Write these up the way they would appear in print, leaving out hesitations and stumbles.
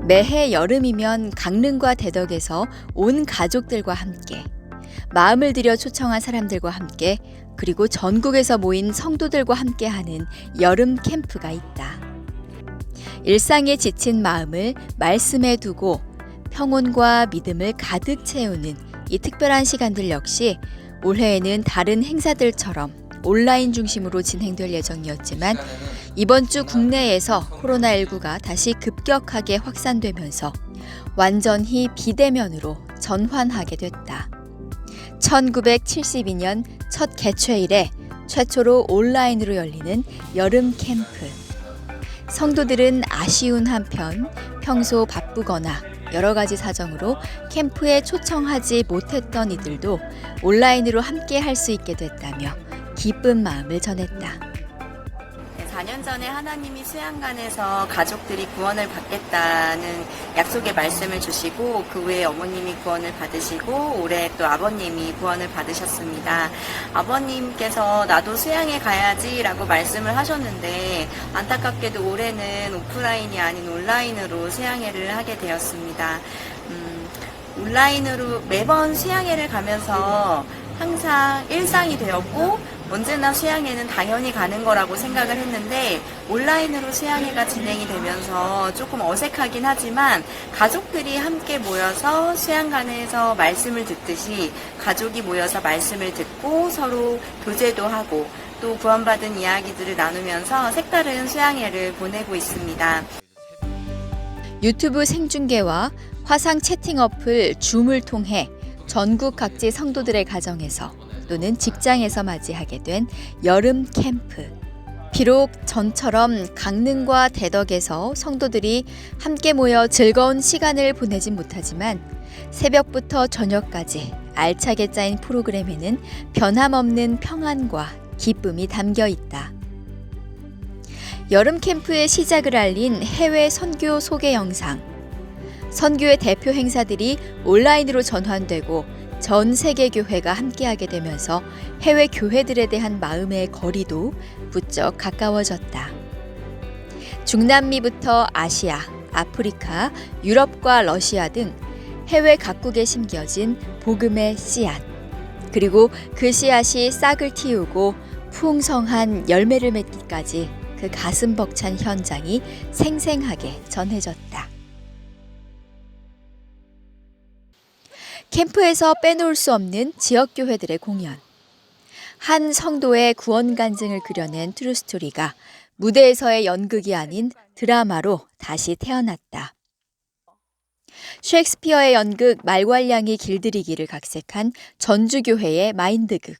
매해 여름이면 강릉과 대덕에서 온 가족들과 함께, 마음을 들여 초청한 사람들과 함께, 그리고 전국에서 모인 성도들과 함께하는 여름 캠프가 있다. 일상에 지친 마음을 말씀에 두고 평온과 믿음을 가득 채우는 이 특별한 시간들 역시 올해에는 다른 행사들처럼 온라인 중심으로 진행될 예정이었지만 이번 주 국내에서 코로나19가 다시 급격하게 확산되면서 완전히 비대면으로 전환하게 됐다. 1972년 첫 개최 이래 최초로 온라인으로 열리는 여름 캠프. 성도들은 아쉬운 한편 평소 바쁘거나 여러 가지 사정으로 캠프에 초청하지 못했던 이들도 온라인으로 함께 할 수 있게 됐다며 기쁜 마음을 전했다. 4년 전에 하나님이 수양관에서 가족들이 구원을 받겠다는 약속의 말씀을 주시고 그 후에 어머님이 구원을 받으시고 올해 또 아버님이 구원을 받으셨습니다. 아버님께서 나도 수양에 가야지라고 말씀을 하셨는데 안타깝게도 올해는 오프라인이 아닌 온라인으로 수양회를 하게 되었습니다. 온라인으로 매번 수양회를 가면서 항상 일상이 되었고 언제나 수양회는 당연히 가는 거라고 생각을 했는데 온라인으로 수양회가 진행이 되면서 조금 어색하긴 하지만 가족들이 함께 모여서 수양관에서 말씀을 듣듯이 가족이 모여서 말씀을 듣고 서로 교제도 하고 또 구원받은 이야기들을 나누면서 색다른 수양회를 보내고 있습니다. 유튜브 생중계와 화상 채팅 어플 줌을 통해 전국 각지 성도들의 가정에서 또는 직장에서 맞이하게 된 여름 캠프. 비록 전처럼 강릉과 대덕에서 성도들이 함께 모여 즐거운 시간을 보내진 못하지만 새벽부터 저녁까지 알차게 짜인 프로그램에는 변함없는 평안과 기쁨이 담겨 있다. 여름 캠프의 시작을 알린 해외 선교 소개 영상. 선교의 대표 행사들이 온라인으로 전환되고 전 세계 교회가 함께하게 되면서 해외 교회들에 대한 마음의 거리도 부쩍 가까워졌다. 중남미부터 아시아, 아프리카, 유럽과 러시아 등 해외 각국에 심겨진 복음의 씨앗. 그리고 그 씨앗이 싹을 틔우고 풍성한 열매를 맺기까지 그 가슴 벅찬 현장이 생생하게 전해졌다. 캠프에서 빼놓을 수 없는 지역교회들의 공연. 한 성도의 구원 간증을 그려낸 트루스토리가 무대에서의 연극이 아닌 드라마로 다시 태어났다. 셰익스피어의 연극 말괄량이 길들이기를 각색한 전주교회의 마인드극.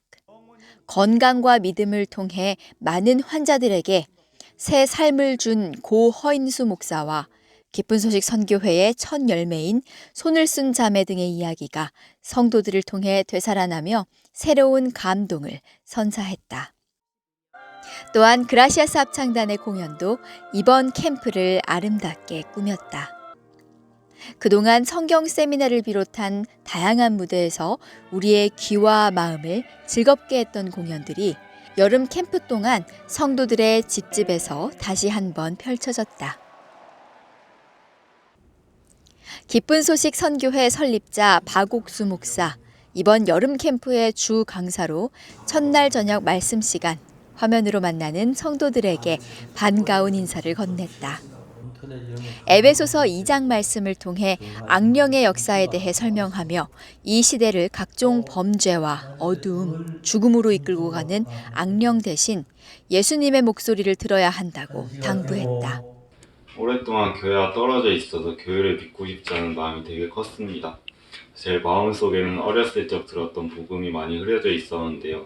건강과 믿음을 통해 많은 환자들에게 새 삶을 준 고 허인수 목사와 기쁜 소식 선교회의 첫 열매인 손을 쓴 자매 등의 이야기가 성도들을 통해 되살아나며 새로운 감동을 선사했다. 또한 그라시아스 합창단의 공연도 이번 캠프를 아름답게 꾸몄다. 그동안 성경 세미나를 비롯한 다양한 무대에서 우리의 귀와 마음을 즐겁게 했던 공연들이 여름 캠프 동안 성도들의 집집에서 다시 한번 펼쳐졌다. 기쁜 소식 선교회 설립자 박옥수 목사, 이번 여름 캠프의 주 강사로 첫날 저녁 말씀 시간 화면으로 만나는 성도들에게 반가운 인사를 건넸다. 에베소서 2장 말씀을 통해 악령의 역사에 대해 설명하며 이 시대를 각종 범죄와 어두움, 죽음으로 이끌고 가는 악령 대신 예수님의 목소리를 들어야 한다고 당부했다. 오랫동안 교회와 떨어져 있어서 교회를 믿고 싶지 않은 마음이 되게 컸습니다. 제 마음속에는 어렸을 적 들었던 복음이 많이 흐려져 있었는데요.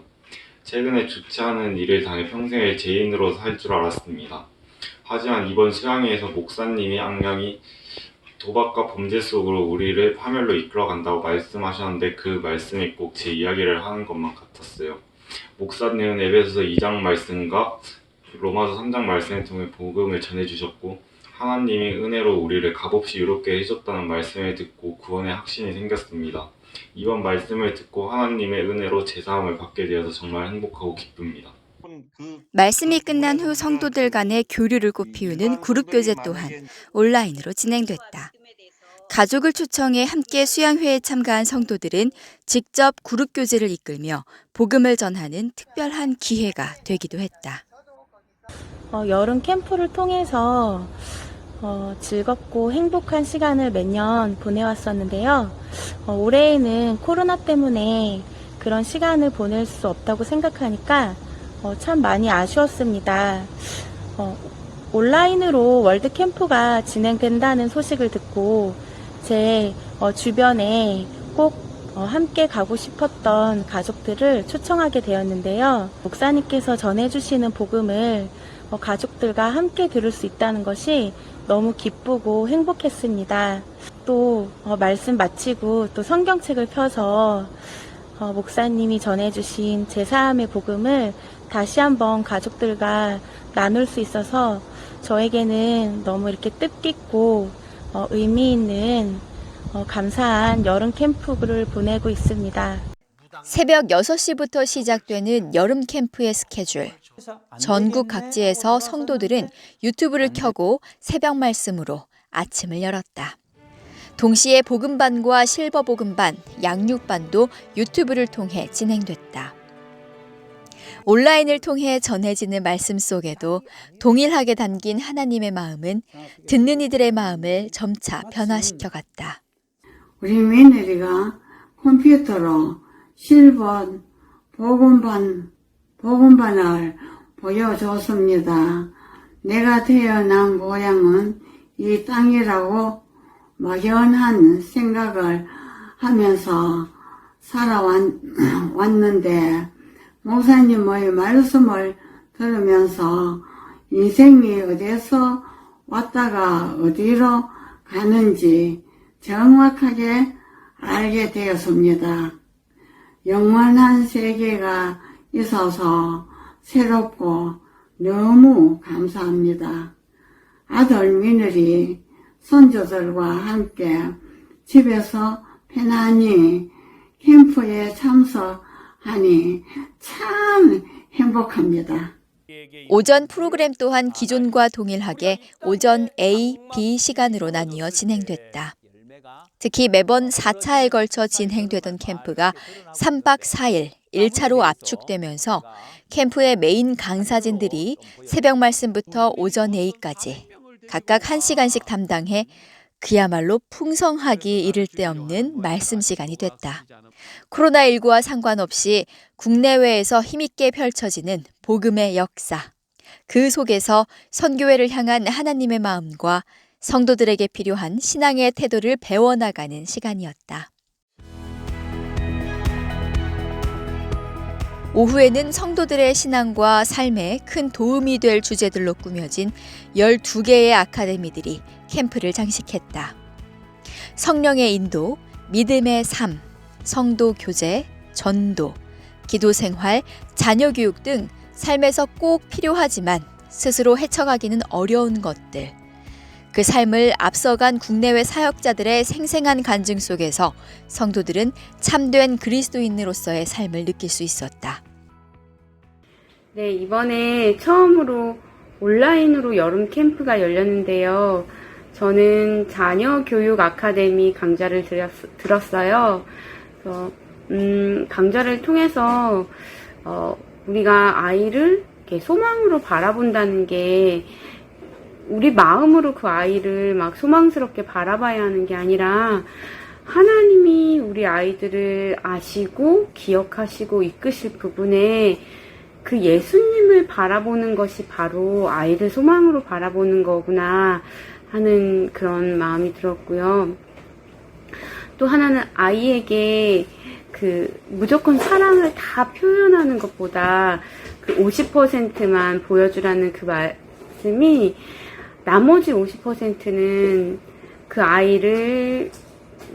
최근에 좋지 않은 일을 당해 평생을 죄인으로 살 줄 알았습니다. 하지만 이번 수양회에서 목사님이 악령이 도박과 범죄 속으로 우리를 파멸로 이끌어간다고 말씀하셨는데 그 말씀이 꼭 제 이야기를 하는 것만 같았어요. 목사님은 에베소서 2장 말씀과 로마서 3장 말씀을 통해 복음을 전해주셨고 하나님이 은혜로 우리를 값없이 유롭게 해줬다는 말씀을 듣고 구원의 확신이 생겼습니다. 이번 말씀을 듣고 하나님의 은혜로 제사함을 받게 되어서 정말 행복하고 기쁩니다. 말씀이 끝난 후 성도들 간의 교류를 꽃피우는 그룹교제 또한 온라인으로 진행됐다. 가족을 초청해 함께 수양회에 참가한 성도들은 직접 그룹교제를 이끌며 복음을 전하는 특별한 기회가 되기도 했다. 여름 캠프를 통해서 즐겁고 행복한 시간을 매년 보내왔었는데요. 올해에는 코로나 때문에 그런 시간을 보낼 수 없다고 생각하니까 참 많이 아쉬웠습니다. 온라인으로 월드 캠프가 진행된다는 소식을 듣고 제 주변에 꼭 함께 가고 싶었던 가족들을 초청하게 되었는데요. 목사님께서 전해주시는 복음을 가족들과 함께 들을 수 있다는 것이 너무 기쁘고 행복했습니다. 또 말씀 마치고 또 성경책을 펴서 목사님이 전해주신 제3의 복음을 다시 한번 가족들과 나눌 수 있어서 저에게는 너무 이렇게 뜻깊고 의미 있는 감사한 여름 캠프를 보내고 있습니다. 새벽 6시부터 시작되는 여름 캠프의 스케줄. 전국 각지에서 성도들은 유튜브를 켜고 새벽 말씀으로 아침을 열었다. 동시에 복음반과 실버 복음반, 양육반도 유튜브를 통해 진행됐다. 온라인을 통해 전해지는 말씀 속에도 동일하게 담긴 하나님의 마음은 듣는 이들의 마음을 점차 변화시켜 갔다. 우리 며느리가 컴퓨터로 실버 복음반을 보여줬습니다. 내가 태어난 고향은 이 땅이라고 막연한 생각을 하면서 살아왔는데 목사님의 말씀을 들으면서 인생이 어디서 왔다가 어디로 가는지 정확하게 알게 되었습니다. 영원한 세계가 있어서 새롭고 너무 감사합니다. 아들 며느리 손주들과 함께 집에서 편안히 캠프에 참석하니 참 행복합니다. 오전 프로그램 또한 기존과 동일하게 오전 A, B 시간으로 나뉘어 진행됐다. 특히 매번 4차에 걸쳐 진행되던 캠프가 3박 4일 1차로 압축되면서 캠프의 메인 강사진들이 새벽 말씀부터 오전 A까지 각각 1시간씩 담당해 그야말로 풍성하기 이를 데 없는 말씀 시간이 됐다. 코로나19와 상관없이 국내외에서 힘있게 펼쳐지는 복음의 역사. 그 속에서 선교회를 향한 하나님의 마음과 성도들에게 필요한 신앙의 태도를 배워나가는 시간이었다. 오후에는 성도들의 신앙과 삶에 큰 도움이 될 주제들로 꾸며진 12개의 아카데미들이 캠프를 장식했다. 성령의 인도, 믿음의 삶, 성도 교제, 전도, 기도 생활, 자녀 교육 등 삶에서 꼭 필요하지만 스스로 헤쳐가기는 어려운 것들. 그 삶을 앞서간 국내외 사역자들의 생생한 간증 속에서 성도들은 참된 그리스도인으로서의 삶을 느낄 수 있었다. 네, 이번에 처음으로 온라인으로 여름 캠프가 열렸는데요. 저는 자녀 교육 아카데미 강좌를 들었어요. 그래서 강좌를 통해서 우리가 아이를 이렇게 소망으로 바라본다는 게 우리 마음으로 그 아이를 막 소망스럽게 바라봐야 하는 게 아니라 하나님이 우리 아이들을 아시고 기억하시고 이끄실 부분에 그 예수님을 바라보는 것이 바로 아이를 소망으로 바라보는 거구나 하는 그런 마음이 들었고요. 또 하나는 아이에게 그 무조건 사랑을 다 표현하는 것보다 그 50%만 보여주라는 그 말씀이 나머지 50%는 그 아이를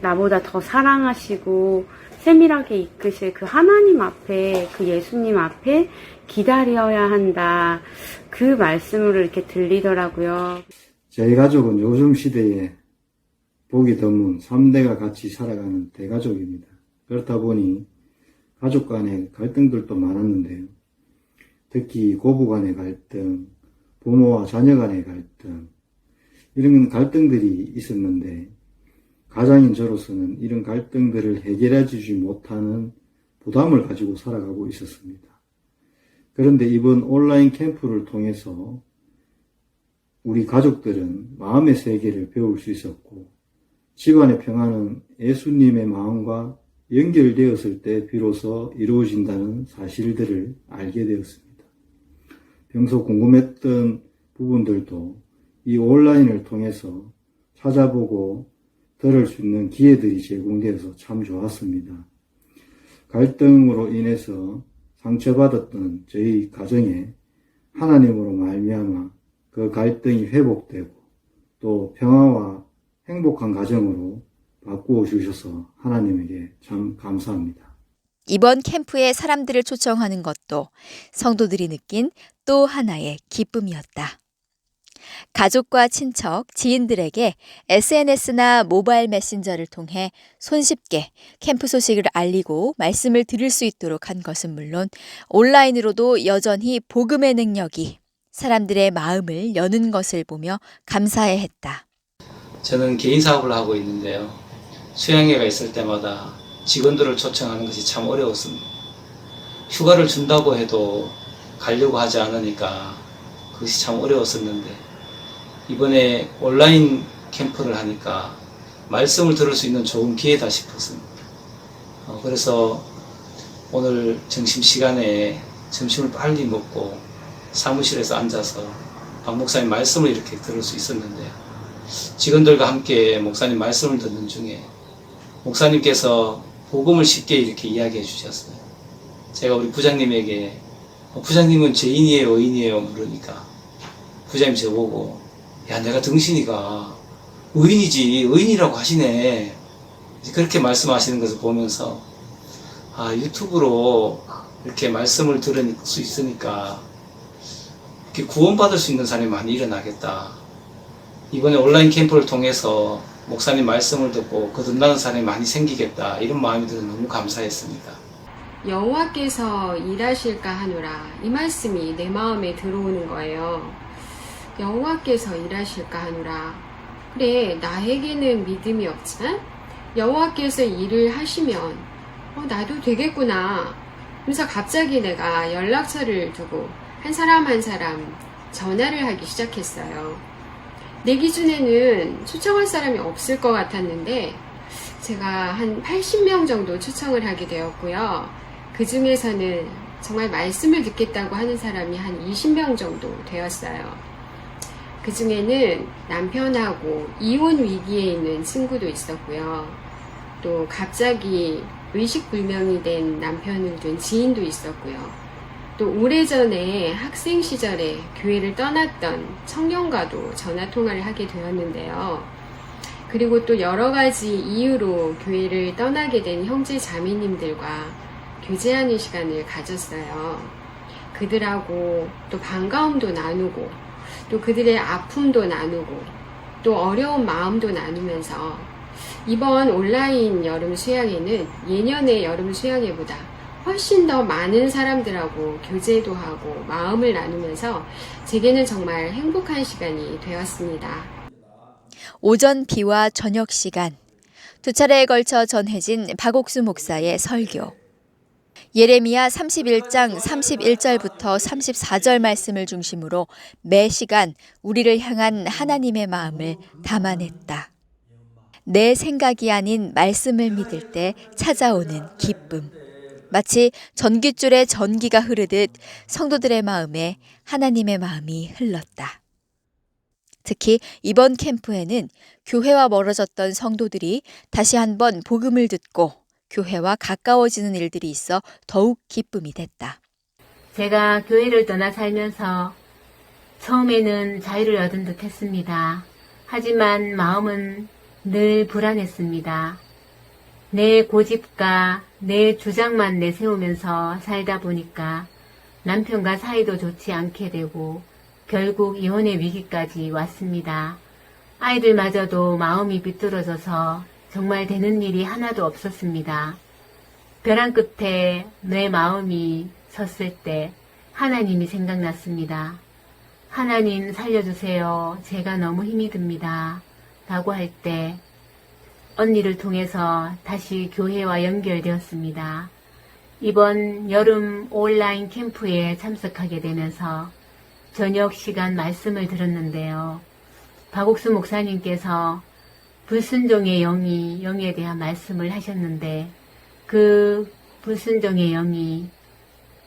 나보다 더 사랑하시고 세밀하게 이끄실 그 하나님 앞에, 그 예수님 앞에 기다려야 한다. 그 말씀으로 이렇게 들리더라고요. 저희 가족은 요즘 시대에 보기 드문 3대가 같이 살아가는 대가족입니다. 그렇다 보니 가족 간의 갈등들도 많았는데요. 특히 고부 간의 갈등, 부모와 자녀 간의 갈등, 이런 갈등들이 있었는데 가장인 저로서는 이런 갈등들을 해결해 주지 못하는 부담을 가지고 살아가고 있었습니다. 그런데 이번 온라인 캠프를 통해서 우리 가족들은 마음의 세계를 배울 수 있었고 집안의 평화는 예수님의 마음과 연결되었을 때 비로소 이루어진다는 사실들을 알게 되었습니다. 평소 궁금했던 부분들도 이 온라인을 통해서 찾아보고 들을 수 있는 기회들이 제공되어서 참 좋았습니다. 갈등으로 인해서 상처받았던 저희 가정에 하나님으로 말미암아 그 갈등이 회복되고 또 평화와 행복한 가정으로 바꾸어 주셔서 하나님에게 참 감사합니다. 이번 캠프에 사람들을 초청하는 것도 성도들이 느낀 또 하나의 기쁨이었다. 가족과 친척, 지인들에게 SNS나 모바일 메신저를 통해 손쉽게 캠프 소식을 알리고 말씀을 들을 수 있도록 한 것은 물론 온라인으로도 여전히 복음의 능력이 사람들의 마음을 여는 것을 보며 감사해했다. 저는 개인 사업을 하고 있는데요. 수양회가 있을 때마다 직원들을 초청하는 것이 참 어려웠습니다. 휴가를 준다고 해도 가려고 하지 않으니까 그것이 참 어려웠었는데 이번에 온라인 캠프를 하니까 말씀을 들을 수 있는 좋은 기회다 싶었습니다. 그래서 오늘 점심시간에 점심을 빨리 먹고 사무실에서 앉아서 박 목사님 말씀을 이렇게 들을 수 있었는데요. 직원들과 함께 목사님 말씀을 듣는 중에 목사님께서 복음을 쉽게 이렇게 이야기해 주셨어요. 제가 우리 부장님에게 부장님은 죄인이에요, 의인이에요 물으니까 부장님 저보고 야 내가 등신이가 의인이지 의인이라고 하시네 그렇게 말씀하시는 것을 보면서 유튜브로 이렇게 말씀을 들을 수 있으니까 이렇게 구원받을 수 있는 사람이 많이 일어나겠다. 이번에 온라인 캠프를 통해서 목사님 말씀을 듣고 거듭나는 사람이 많이 생기겠다. 이런 마음이 들어 너무 감사했습니다. 여호와께서 일하실까 하노라 이 말씀이 내 마음에 들어오는 거예요. 여호와께서 일하실까 하노라. 그래 나에게는 믿음이 없지만 여호와께서 일을 하시면 나도 되겠구나. 그래서 갑자기 내가 연락처를 두고 한 사람 한 사람 전화를 하기 시작했어요. 내 기준에는 초청할 사람이 없을 것 같았는데 제가 한 80명 정도 초청을 하게 되었고요. 그 중에서는 정말 말씀을 듣겠다고 하는 사람이 한 20명 정도 되었어요. 그 중에는 남편하고 이혼 위기에 있는 친구도 있었고요. 또 갑자기 의식불명이 된 남편을 둔 지인도 있었고요. 또 오래전에 학생 시절에 교회를 떠났던 청년과도 전화통화를 하게 되었는데요. 그리고 또 여러 가지 이유로 교회를 떠나게 된 형제 자매님들과 교제하는 시간을 가졌어요. 그들하고 또 반가움도 나누고 또 그들의 아픔도 나누고 또 어려운 마음도 나누면서 이번 온라인 여름 수양회는 예년의 여름 수양회보다 훨씬 더 많은 사람들하고 교제도 하고 마음을 나누면서 제게는 정말 행복한 시간이 되었습니다. 오전 비와 저녁 시간, 두 차례에 걸쳐 전해진 박옥수 목사의 설교. 예레미야 31장 31절부터 34절 말씀을 중심으로 매 시간 우리를 향한 하나님의 마음을 담아냈다. 내 생각이 아닌 말씀을 믿을 때 찾아오는 기쁨. 마치 전깃줄에 전기가 흐르듯 성도들의 마음에 하나님의 마음이 흘렀다. 특히 이번 캠프에는 교회와 멀어졌던 성도들이 다시 한번 복음을 듣고 교회와 가까워지는 일들이 있어 더욱 기쁨이 됐다. 제가 교회를 떠나 살면서 처음에는 자유를 얻은 듯 했습니다. 하지만 마음은 늘 불안했습니다. 내 고집과 내 주장만 내세우면서 살다 보니까 남편과 사이도 좋지 않게 되고 결국 이혼의 위기까지 왔습니다. 아이들마저도 마음이 비뚤어져서 정말 되는 일이 하나도 없었습니다. 벼랑 끝에 내 마음이 섰을 때 하나님이 생각났습니다. 하나님 살려주세요. 제가 너무 힘이 듭니다. 라고 할 때 언니를 통해서 다시 교회와 연결되었습니다. 이번 여름 온라인 캠프에 참석하게 되면서 저녁 시간 말씀을 들었는데요. 박옥수 목사님께서 불순종의 영에 대한 말씀을 하셨는데 그 불순종의 영이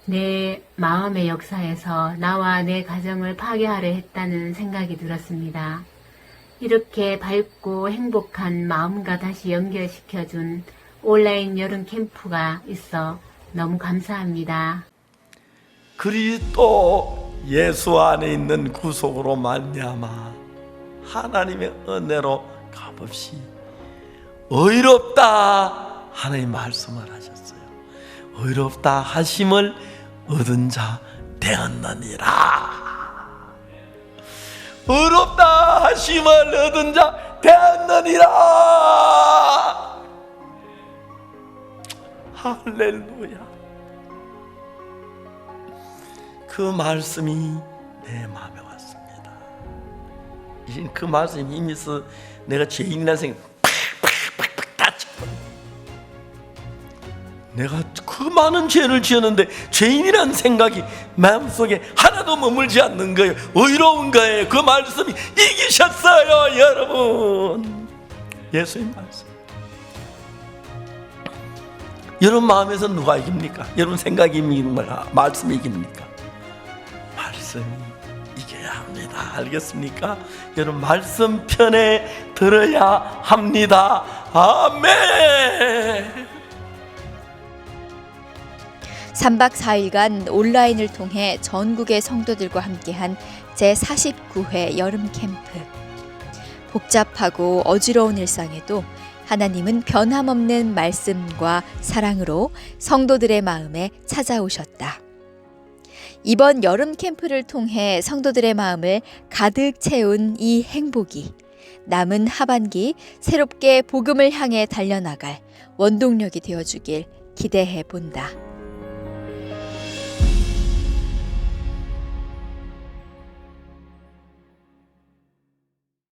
내 마음의 역사에서 나와 내 가정을 파괴하려 했다는 생각이 들었습니다. 이렇게 밝고 행복한 마음과 다시 연결시켜준 온라인 여름 캠프가 있어 너무 감사합니다. 그리스도 예수 안에 있는 구속으로 말미암아 하나님의 은혜로 값없이 의롭다 하나님 말씀을 하셨어요. 의롭다 하심을 얻은 자 되었느니라. 의롭다 하심을 얻은 자 되었느니라. 할렐루야. 그 말씀이 내 마음에 왔습니다. 그 말씀이 힘있어 내가 죄인이라는 생각 팍팍팍팍 다쳤거든요. 내가 그 많은 죄를 지었는데 죄인이라는 생각이 마음속에 하나도 머물지 않는 거예요. 의로운 거예요. 그 말씀이 이기셨어요, 여러분. 예수의 말씀. 여러분 마음에서 누가 이깁니까? 여러분 생각이 이깁니까? 말씀이 이깁니까? 말씀이 이겨야 합니다. 알겠습니까? 여러분 말씀 편에 들어야 합니다. 아멘. 3박 4일간 온라인을 통해 전국의 성도들과 함께한 제49회 여름 캠프. 복잡하고 어지러운 일상에도 하나님은 변함없는 말씀과 사랑으로 성도들의 마음에 찾아오셨다. 이번 여름 캠프를 통해 성도들의 마음을 가득 채운 이 행복이 남은 하반기 새롭게 복음을 향해 달려나갈 원동력이 되어주길 기대해 본다.